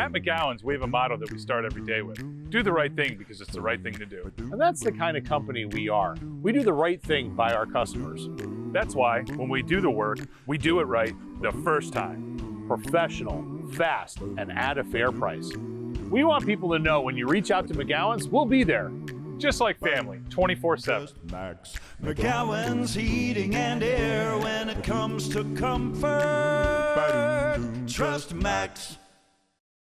At McGowan's, we have a motto that we start every day with. Do the right thing because it's the right thing to do. And that's the kind of company we are. We do the right thing by our customers. That's why, when we do the work, we do it right the first time. Professional, fast, and at a fair price. We want people to know when you reach out to McGowan's, we'll be there. Just like family, 24/7. McGowan's Heating and Air when it comes to comfort. Trust Max.